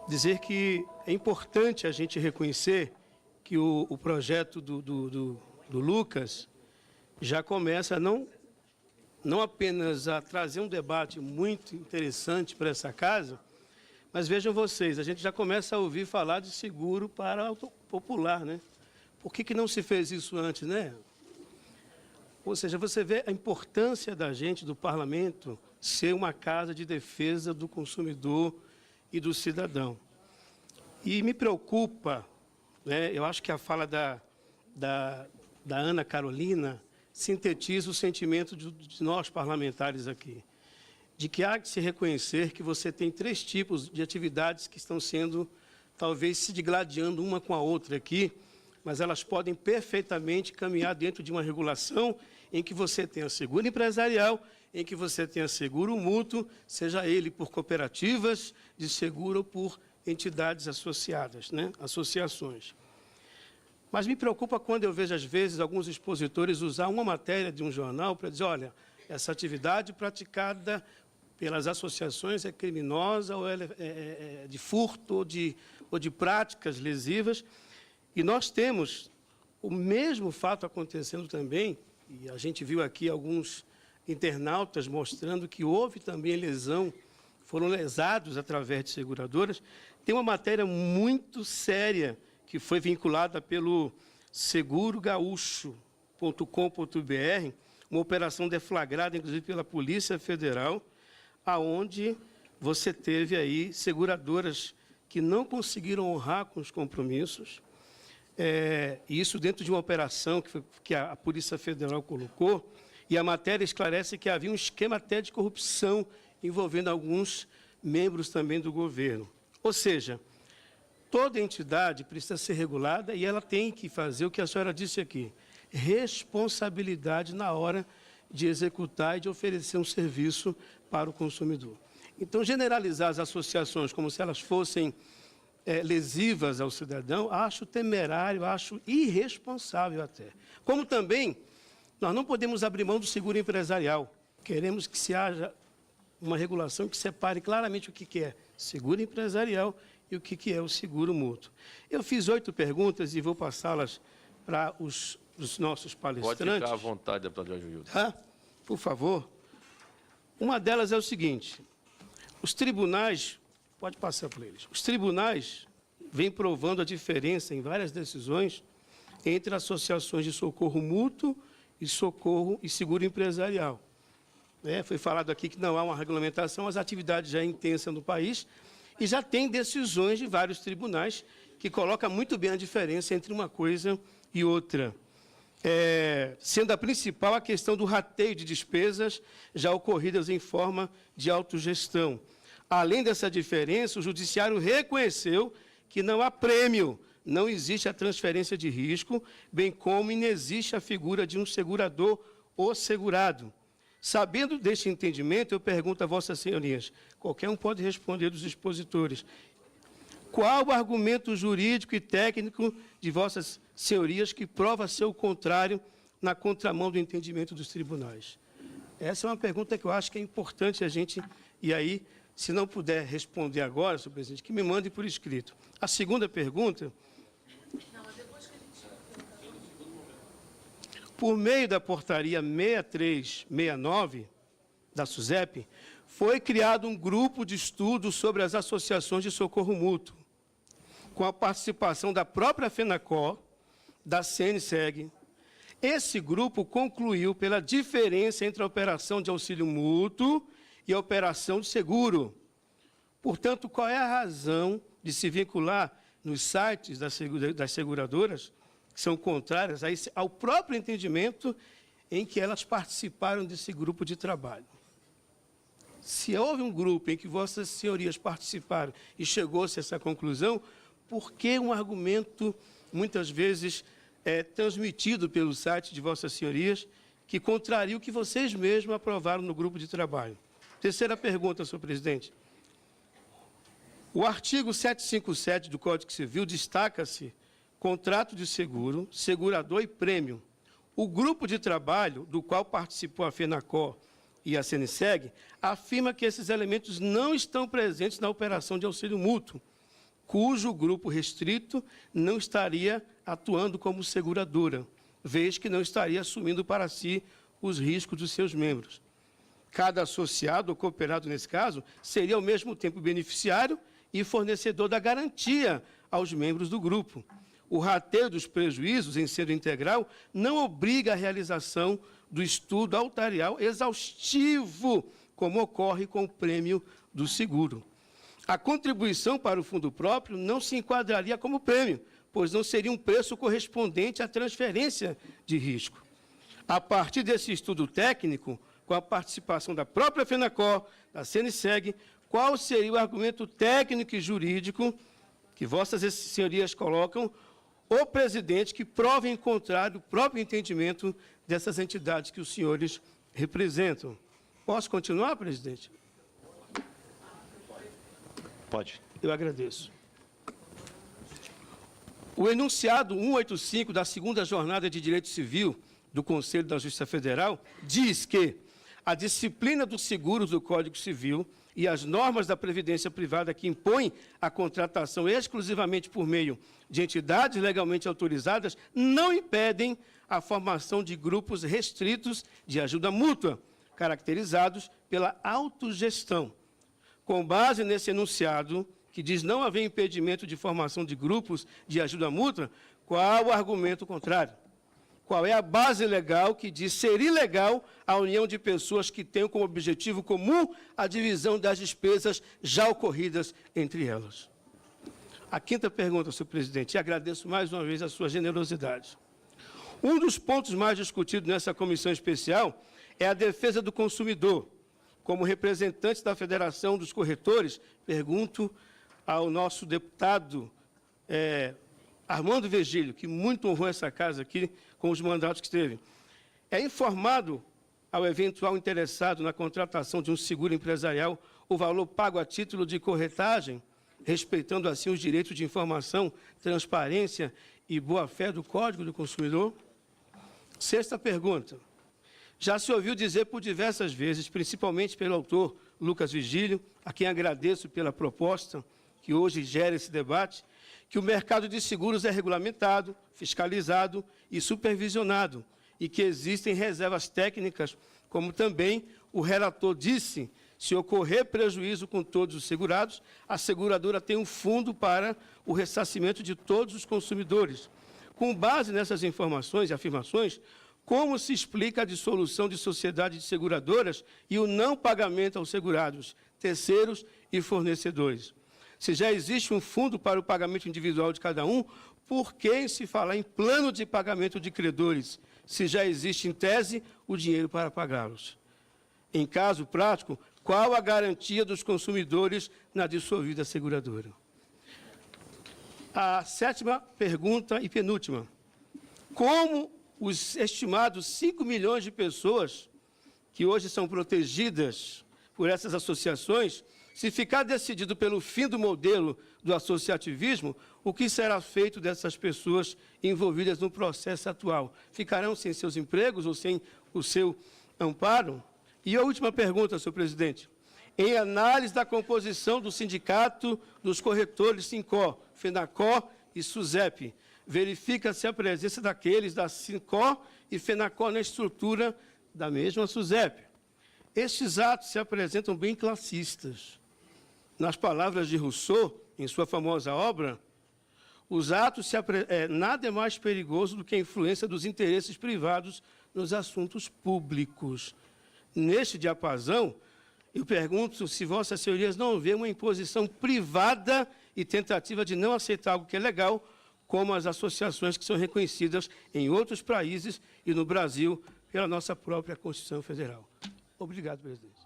dizer que é importante a gente reconhecer que o projeto do Lucas já começa não apenas a trazer um debate muito interessante para essa casa, mas vejam vocês, a gente já começa a ouvir falar de seguro para o popular, né? Por que não se fez isso antes, né? Ou seja, você vê a importância da gente, do parlamento, ser uma casa de defesa do consumidor e do cidadão. E me preocupa, né, eu acho que a fala da Ana Carolina sintetiza o sentimento de nós parlamentares aqui, de que há que se reconhecer que você tem 3 tipos de atividades que estão sendo, talvez, se digladiando uma com a outra aqui, mas elas podem perfeitamente caminhar dentro de uma regulação em que você tenha seguro empresarial, em que você tenha seguro mútuo, seja ele por cooperativas de seguro ou por entidades associadas, né? Associações. Mas me preocupa quando eu vejo, às vezes, alguns expositores usar uma matéria de um jornal para dizer, olha, essa atividade praticada pelas associações é criminosa, ou ela é de furto, ou de práticas lesivas. E nós temos o mesmo fato acontecendo também, e a gente viu aqui alguns internautas mostrando que houve também lesão, foram lesados através de seguradoras. Tem uma matéria muito séria que foi vinculada pelo segurogaúcho.com.br, uma operação deflagrada, inclusive, pela Polícia Federal, aonde você teve aí seguradoras que não conseguiram honrar com os compromissos, isso dentro de uma operação que a Polícia Federal colocou, e a matéria esclarece que havia um esquema até de corrupção envolvendo alguns membros também do governo. Ou seja, toda entidade precisa ser regulada e ela tem que fazer o que a senhora disse aqui, responsabilidade na hora de executar e de oferecer um serviço para o consumidor. Então, generalizar as associações como se elas fossem lesivas ao cidadão, acho temerário, acho irresponsável até. Como também, nós não podemos abrir mão do seguro empresarial. Queremos que se haja uma regulação que separe claramente o que é seguro empresarial e o que é o seguro mútuo. Eu fiz 8 perguntas e vou passá-las para os nossos palestrantes. Pode ficar à vontade, deputado Jorge Wilson. Tá? Por favor. Uma delas é o seguinte, os tribunais, pode passar para eles, os tribunais vêm provando a diferença em várias decisões entre associações de socorro mútuo e socorro e seguro empresarial. Foi falado aqui que não há uma regulamentação, as atividades já é intensa no país e já tem decisões de vários tribunais que colocam muito bem a diferença entre uma coisa e outra. Sendo a principal a questão do rateio de despesas já ocorridas em forma de autogestão. Além dessa diferença, o Judiciário reconheceu que não há prêmio, não existe a transferência de risco, bem como inexiste a figura de um segurador ou segurado. Sabendo deste entendimento, eu pergunto a vossas senhorias, qualquer um pode responder dos expositores, qual o argumento jurídico e técnico de vossas senhorias que prova ser o contrário na contramão do entendimento dos tribunais? Essa é uma pergunta que eu acho que é importante a gente, e aí, se não puder responder agora, senhor presidente, que me mande por escrito. A segunda pergunta, por meio da portaria 6369 da SUSEP, foi criado um grupo de estudo sobre as associações de socorro mútuo, com a participação da própria FENACOR, da CNSEG. Esse grupo concluiu pela diferença entre a operação de auxílio mútuo e a operação de seguro. Portanto, qual é a razão de se vincular nos sites das seguradoras, que são contrárias ao próprio entendimento em que elas participaram desse grupo de trabalho? Se houve um grupo em que vossas senhorias participaram e chegou-se a essa conclusão, por que um argumento, muitas vezes, transmitido pelo site de vossas senhorias, que contraria o que vocês mesmos aprovaram no grupo de trabalho? Terceira pergunta, senhor presidente. O artigo 757 do Código Civil destaca-se contrato de seguro, segurador e prêmio. O grupo de trabalho, do qual participou a FENACOR e a CNSEG, afirma que esses elementos não estão presentes na operação de auxílio mútuo. cujo grupo restrito não estaria atuando como seguradora, vez que não estaria assumindo para si os riscos dos seus membros. Cada associado ou cooperado, nesse caso, seria ao mesmo tempo beneficiário e fornecedor da garantia aos membros do grupo. O rateio dos prejuízos, em sendo integral, não obriga a realização do estudo altarial exaustivo, como ocorre com o prêmio do seguro. A contribuição para o fundo próprio não se enquadraria como prêmio, pois não seria um preço correspondente à transferência de risco. A partir desse estudo técnico, com a participação da própria FENACOR, da CNSEG, qual seria o argumento técnico e jurídico que vossas senhorias colocam, o presidente que prova em contrário o próprio entendimento dessas entidades que os senhores representam? Posso continuar, presidente? Pode. Eu agradeço. O enunciado 185 da segunda jornada de Direito Civil do Conselho da Justiça Federal diz que a disciplina dos seguros do Código Civil e as normas da Previdência Privada que impõem a contratação exclusivamente por meio de entidades legalmente autorizadas não impedem a formação de grupos restritos de ajuda mútua, caracterizados pela autogestão. Com base nesse enunciado, que diz não haver impedimento de formação de grupos de ajuda mútua, qual o argumento contrário? Qual é a base legal que diz ser ilegal a união de pessoas que tenham como objetivo comum a divisão das despesas já ocorridas entre elas? A quinta pergunta, senhor presidente, e agradeço mais uma vez a sua generosidade. Um dos pontos mais discutidos nessa comissão especial é a defesa do consumidor. Como representante da Federação dos Corretores, pergunto ao nosso deputado Armando Virgílio, que muito honrou essa casa aqui com os mandatos que teve. É informado ao eventual interessado na contratação de um seguro empresarial o valor pago a título de corretagem, respeitando assim os direitos de informação, transparência e boa-fé do Código do Consumidor? Sexta pergunta. Já se ouviu dizer por diversas vezes, principalmente pelo autor Lucas Virgílio, a quem agradeço pela proposta que hoje gera esse debate, que o mercado de seguros é regulamentado, fiscalizado e supervisionado, e que existem reservas técnicas, como também o relator disse, se ocorrer prejuízo com todos os segurados, a seguradora tem um fundo para o ressarcimento de todos os consumidores. Com base nessas informações e afirmações, como se explica a dissolução de sociedades de seguradoras e o não pagamento aos segurados, terceiros e fornecedores? Se já existe um fundo para o pagamento individual de cada um, por que se falar em plano de pagamento de credores, se já existe, em tese, o dinheiro para pagá-los? Em caso prático, qual a garantia dos consumidores na dissolvida seguradora? A sétima pergunta e penúltima. Como os estimados 5 milhões de pessoas que hoje são protegidas por essas associações, se ficar decidido pelo fim do modelo do associativismo, o que será feito dessas pessoas envolvidas no processo atual? Ficarão sem seus empregos ou sem o seu amparo? E a última pergunta, senhor presidente. Em análise da composição do Sindicato dos Corretores Sincor, FENACOR e SUSEP, verifica-se a presença daqueles da Sincor e FENACOR na estrutura da mesma SUSEP. Estes atos se apresentam bem classistas. Nas palavras de Rousseau, em sua famosa obra, os atos nada é mais perigoso do que a influência dos interesses privados nos assuntos públicos. Neste diapasão, eu pergunto se vossas senhorias não vê uma imposição privada e tentativa de não aceitar algo que é legal, como as associações que são reconhecidas em outros países e no Brasil pela nossa própria Constituição Federal. Obrigado, presidente.